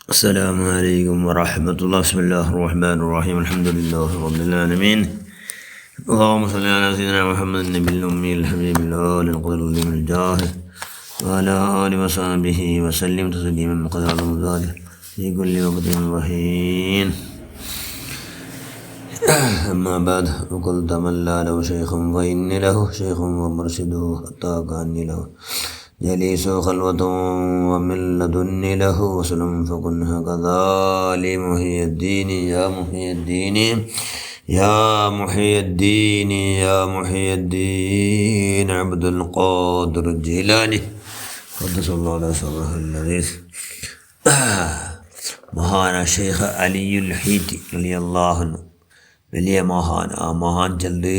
السلام عليكم ورحمة الله. بسم الله الرحمن الرحيم. الحمد لله رب العالمين. اللهم صل على سيدنا محمد النبي الأمي الحبيب الأول القدر من الجاهل وعلى آله وصحبه وسلم تسليما مقدار ذلك في كل وقت وحين. أما بعد، وقل تملى له شيخ فإن له شيخ ومرشده حتى كأني له جليس خلوة ومن لدن له وسل فكن هكذا لمحيي الدين يا محيي الدين يا محيي الدين يا محيي الدين عبد القادر الجيلاني قدس الله على سره العزيز. മഹാന ഷെയ്ഖ് അലിയുൽ ഹീറ്റി റളിയല്ലാഹു അൻഹു വലിയ മഹാൻ. ആ മഹാൻ ചെല്ല്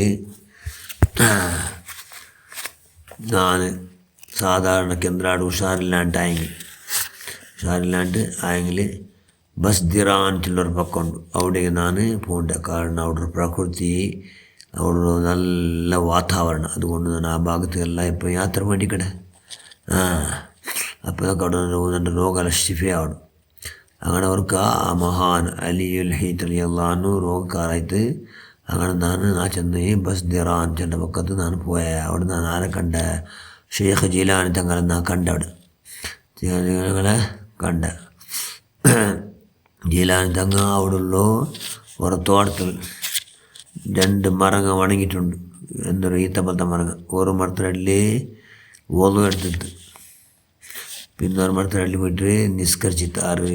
ഞാൻ സാധാരണ കേന്ദ്രാട് ഉഷാറില്ലാണ്ടായെങ്കിൽ ബസ്ദിറാൻറ്റുള്ളൊരു പക്കമുണ്ട്, അവിടേക്ക് ഞാൻ പോകണ്ട. കാരണം അവിടെ ഒരു പ്രകൃതി, അവിടെ നല്ല വാതാവരണം. അതുകൊണ്ട് ഞാൻ ആ ഭാഗത്തേക്കെല്ലാം ഇപ്പോൾ യാത്ര വേണ്ടിക്കടെ. അപ്പോൾ അവിടെ രണ്ട് രോഗം ഷിഫയാവണം. അങ്ങനെ അവർക്ക് ആ മഹാൻ അലിയുൽ ഹീത്ത് റളിയല്ലാഹു അൻഹു രോഗക്കാരായിട്ട് അങ്ങനെ ഞാൻ ചെന്ന് ബസ്ദിറാൻ ചെന്ന പക്കത്ത് ഞാൻ പോയ. അവിടെ ഞാൻ ആരെ കണ്ട? ഷെയ്ഖ് ജീലാനി തങ്ങളെ ഞാൻ കണ്ട. അവിടെ ജീലാനികളെ കണ്ട. ജീലാനി തങ്ങ അവിടെയുള്ള ഒരു തോട്ടത്തിൽ രണ്ട് മരങ്ങ വണങ്ങിയിട്ടുണ്ട്. എന്തൊരു ഈത്തപ്പത്ത മരങ്ങ. ഒരു മരത്തിനടിയിൽ ഓതു എടുത്തിട്ട് പിന്നെ ഒരു മരത്തിനടിയിൽ പോയിട്ട് നിസ്കരിച്ചിട്ട് ആറ്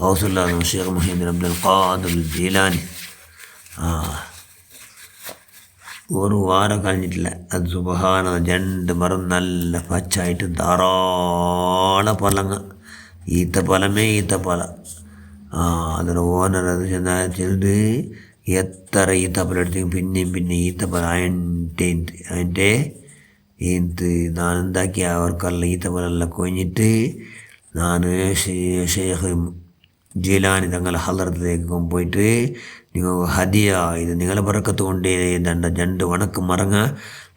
ഔസുല്ലാഹ് ഷെയ്ഖ് മുഹീദ്ദീൻ അബ്ദുൽ ഖാദിർ ജീലാനി. ഒരു വാരം കഴിഞ്ഞിട്ടില്ല. അത് സുബ്ഹാന, രണ്ട് മരം നല്ല പച്ചായിട്ട് ധാരാളം പലങ്ങ, ഈത്തപ്പലമേ ഈത്തപ്പല. അതിന് ഓനർ അത് ചെന്നിട്ട് എത്ര ഈത്തപ്പല എടുത്തെങ്കിൽ പിന്നെയും ഈത്തപ്പല അതിൻ്റെ ഞാൻ എന്താക്കി അവർക്കെല്ലാം ഈത്തപ്പലെല്ലാം കൊഞ്ഞിട്ട് ഞാൻ ഷെയ്ഖ് ജീലാനി തങ്ങളെ ഹളറത്തിലേക്ക് പോയിട്ട്, നിങ്ങൾ ഹദിയ, ഇത് നിങ്ങളെ ബറക്കത്ത് കൊണ്ടേ രണ്ട് വണക്ക് മറങ്ങ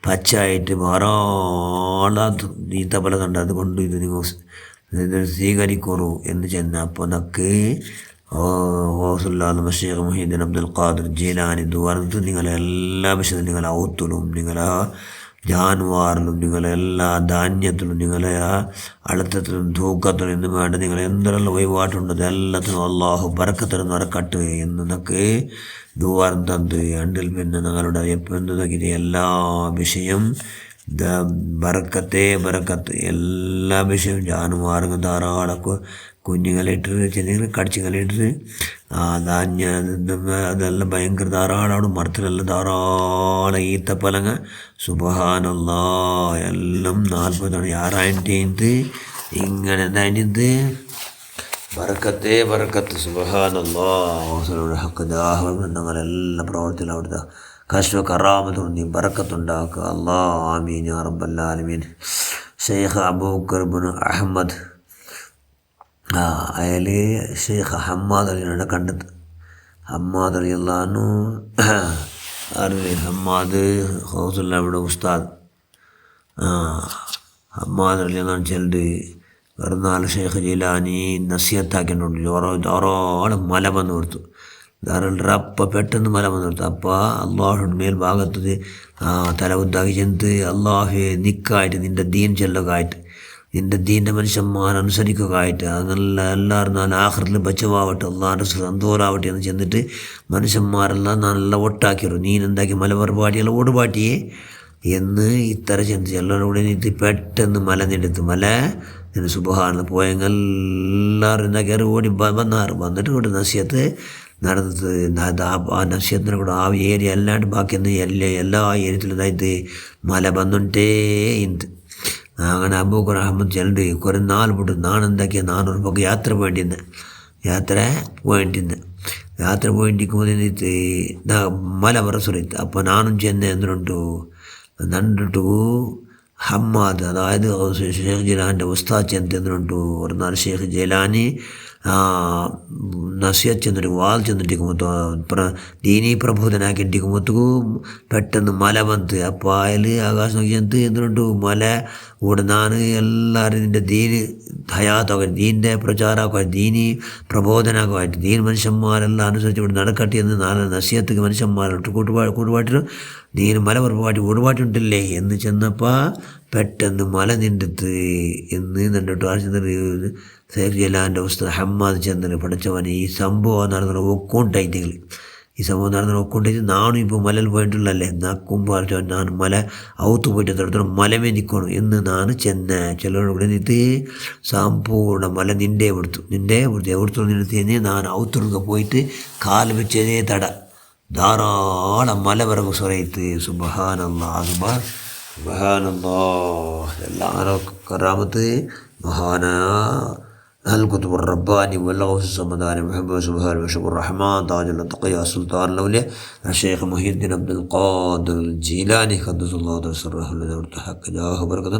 പച്ചായിട്ട് ധാരാളം ഈത്തപ്പല കണ്ട്, അതുകൊണ്ട് ഇത് നിങ്ങൾ സ്വീകരിക്കൂ എന്ന് ചെന്ന്. അപ്പോൾ നക്ക് ഹൗസുല്ലാഹ് ഷെയ്ഖ് മുഹീദ്ദീൻ അബ്ദുൽ ഖാദിർ ജീലാനി പറഞ്ഞിട്ട്, നിങ്ങളെ എല്ലാ വിഷയത്തിലും, നിങ്ങളെ ഔത്തിലും, നിങ്ങളെ ജാനുവാറിലും, നിങ്ങളെല്ലാ ധാന്യത്തിലും, നിങ്ങളെ അളുത്തത്തിലും തൂക്കത്തിലും എന്ന് വേണ്ട നിങ്ങൾ എന്തെല്ലാം വഴിപാട്ടുണ്ട് അതെല്ലാത്തിനും അള്ളാഹു ബറക്കത്തിരുന്ന് വരക്കട്ടെ എന്നൊക്കെ ദുവാരം തന്ന് അണ്ടിൽ. പിന്നെ ഞങ്ങളുടെ എപ്പോഴും എല്ലാ വിഷയം ബറക്കത്തെ ബറക്കത്ത്, എല്ലാ വിഷയവും ജാനുവാറുകൾ ധാരാളം കുഞ്ഞുങ്ങളിട്ട് ചെറിയ കടിച്ചുകളിട്ട് ധാന്യം അതെല്ലാം ഭയങ്കര ധാരാളമാണ്. മരത്തിലെല്ലാം ധാരാളം ഈത്തപ്പലങ്ങ. സുബ്ഹാനല്ലാഹ്, എല്ലാം 40 ഇങ്ങനെ ധാന്യത്ത് ബറക്കത്തെ ബറക്കത്ത്. സുബ്ഹാനല്ലാഹ്, ഞങ്ങളെല്ലാം പ്രവർത്തിയിലും അവിടുത്തെ കശ്മ കറാമത്തുണ്ട്, നീ ബറക്കത്തുണ്ടാക്കുക അല്ലാഹ്. ആമീൻ യാ റബ്ബൽ ആലമീൻ. ഷെയ്ഖ് അബൂബക്കർ ഇബ്നു അഹ്മദ്, അയാൾ ഷെയ്ഖ് ഹമ്മാദ് അലിയാണ് കണ്ടത്. ഹമ്മാദ് റളിയല്ലാഹു അൻഹു ഹമ്മാദ് ഹൗസുല്ലാഹിയുടെ ഉസ്താദ്. ഹമ്മാദ് റളിയല്ലാഹു ചെല്ല് വെറുന്നാൾ ഷെയ്ഖ് ജീലാനി നസിഹത്താക്കിയിട്ടുണ്ട്. ധാരാളം മല വന്ന് കൊടുത്തു. ധാരാളം അപ്പം പെട്ടെന്ന് മല വന്ന് കൊടുത്തു. അപ്പോൾ അള്ളാഹുയുടെ മേൽഭാഗത്ത് തല ഉദ്ദാക്കി ചെന്ന്, അള്ളാഹു നിക്കായിട്ട് നിൻ്റെ ദീൻ ചെല്ലുകയായിട്ട്, നിൻ്റെ ദീൻ്റെ മനുഷ്യന്മാർ അനുസരിക്കുകയായിട്ട്, അങ്ങനെ എല്ലാവരും ഞാൻ ആഖിറത്തിൽ ബച്ചവാവട്ടെ, അള്ളാഹിൻ്റെ സന്തോഷാവട്ടെ എന്ന് ചെന്നിട്ട് മനുഷ്യന്മാരെല്ലാം നല്ല ഒട്ടാക്കിയിരുന്നു. നീ എന്താക്കി മലപരിപാടിയെല്ലാം ഓടുപാട്ടിയേ എന്ന് ഇത്തര ചിന്തിച്ച് എല്ലാവരും കൂടെ നീത്തി പെട്ടെന്ന് മല നെടുത്ത് മല നിന്ന് സുബ്ഹാന പോയെങ്കിൽ എല്ലാവരും എന്താക്കി ഓടി വന്നിട്ട് കൊണ്ട് നസിയത്ത് നടന്നത്. ആ നസിയത്തിനെ കൂടെ ആ ഏരിയ അല്ലാണ്ട് ബാക്കി എല്ലാ ഏരിയത്തിലും ഇതായിട്ട് മല വന്നിട്ടേ ഇന്ത്. അങ്ങനെ അബൂബക്കർ അഹമ്മദ് ചെല്ലുണ്ട്. കുറേ നാൾ പോട്ട് നാണെന്താക്കിയ 400 പക്കം യാത്ര പോയിട്ടിരിക്കുമ്പോൾ മല വരസുരത്ത്. അപ്പോൾ നാനും ചെന്ന് എന്നിട്ടു ഹമ്മാദ്, അതായത് ഷെയ്ഖ് ജീലാനിൻ്റെ ഉസ്താദ് ചെന്ന് എന്നിട്ടു ഒരു നാൾ ഷെയ്ഖ് ജീലാനി നസിഹത്ത് ചെന്നിട്ട് വാൾ ചെന്നിട്ടിരിക്കുമ്പോൾ ദീനീ പ്രബോധനാക്കിയിട്ടിരിക്കുമ്പോഴത്തേക്കു പെട്ടെന്ന് മല വന്ന് അപ്പോൾ അതിൽ ആകാശം നോക്കി എന്തുകൊണ്ട് മല കൂടെ ഞാൻ എല്ലാവരും നിൻ്റെ ദീന് ഹയാത്താക്കാൻ ദീൻ്റെ പ്രചാരമാക്കുവാൻ ദീനി പ്രബോധനമാക്കുവായിട്ട് ദീൻ മനുഷ്യന്മാരെല്ലാം അനുസരിച്ച് ഇവിടെ നടക്കട്ടെ എന്ന് നാളെ നസിഹത്തേക്ക് മനുഷ്യന്മാരോട്ട് കൂട്ടുപാട്ടിനും ദീന് മല കൂട്ടുപാട്ടുണ്ടല്ലേ എന്ന് ചെന്നപ്പോൾ പെട്ടെന്ന് മല നിണ്ടെത്ത് എന്ന് നിന്നിട്ട് ചെന്നിട്ട് സൈഫ് ജലാൻ്റെ ഉസ്താദ് ഹമ്മാദ് ചെന്നിട്ട് പഠിച്ചവൻ ഈ സംഭവം നടന്ന ഒക്കോണ്ടായിട്ടെങ്കിൽ ഈ സംഭവം നടന്ന ഒക്കോണ്ടായിട്ട് നാണും ഇപ്പോൾ മലയിൽ പോയിട്ടുള്ളല്ലേ നക്കുമ്പോൾ ഞാൻ മല ഔത്ത് പോയിട്ട് തൊടുത്തോളം മലമേ നിൽക്കണം എന്ന് നാണ് ചിലരോട് ഇവിടെ നിന്നിട്ട് സമ്പൂർണ്ണ മല നിൻ്റെ എവിടുത്തു നിന്നെത്തി ഞാൻ ഔത്തുറുക പോയിട്ട് കാല് വെച്ചതേ തട ധാരാളം മല പിറകു സ്വരയത്ത് സുബ്ഹാനല്ലാഹ് സുബ്ഹാനല്ലാഹ് എല്ലാവരും കറാമത്ത് മഹാന الكتب الرباني والغوث الصمداني محمد سبحانه وشكر الرحمن تاج التقيا سلطان الأولياء الشيخ محي الدين عبد القادر الجيلاني قدس الله سره الذي ارتحق جاه بركة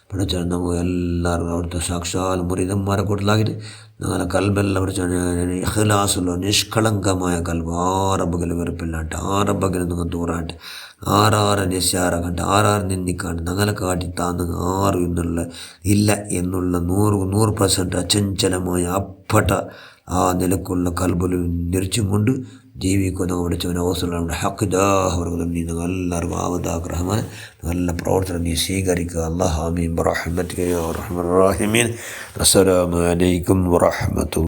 പഠിച്ചാൽ നമുക്ക് എല്ലാവർക്കും അവിടുത്തെ സാക്ഷാൽ മുറിതന്മാരെ കൂട്ടിലാക്കിയിട്ട് ഞങ്ങളെ കൽബെല്ലാം പഠിച്ചാൽ ഇഖ്ലാസുള്ള നിഷ്കളങ്കമായ കൽബ് ആറബകൽ വെറുപ്പില്ലാണ്ട് ആറബകൽ നിങ്ങൾ ദൂറാണ്ട് ആറാറ് നിസ്സാരകണ്ട് ആറാറ് നിന്ദിക്കാണ്ട് ഞങ്ങളെ കാട്ടി താന്ന് ആറും എന്നുള്ള ഇല്ല എന്നുള്ള 100% അചഞ്ചലമായ അപ്പട്ട ആ നിലക്കുള്ള കൽബിലും നിറച്ചും കൊണ്ട് ജീവിക്കുന്ന പഠിച്ചവൻ അവസരങ്ങളുടെ ഹക്കിദാഹവർക്കും നീ നിങ്ങൾ എല്ലാവർക്കും ആവതാഗ്രഹമാണ് നല്ല പ്രവർത്തനം നീ സ്വീകരിക്കുക അല്ലാഹ് ആമീൻ ബിറഹ്മതിക യാ അർഹമർ റഹീമീൻ അസ്സലാമു അലൈക്കും വറഹ്മത്തുള്ളാഹി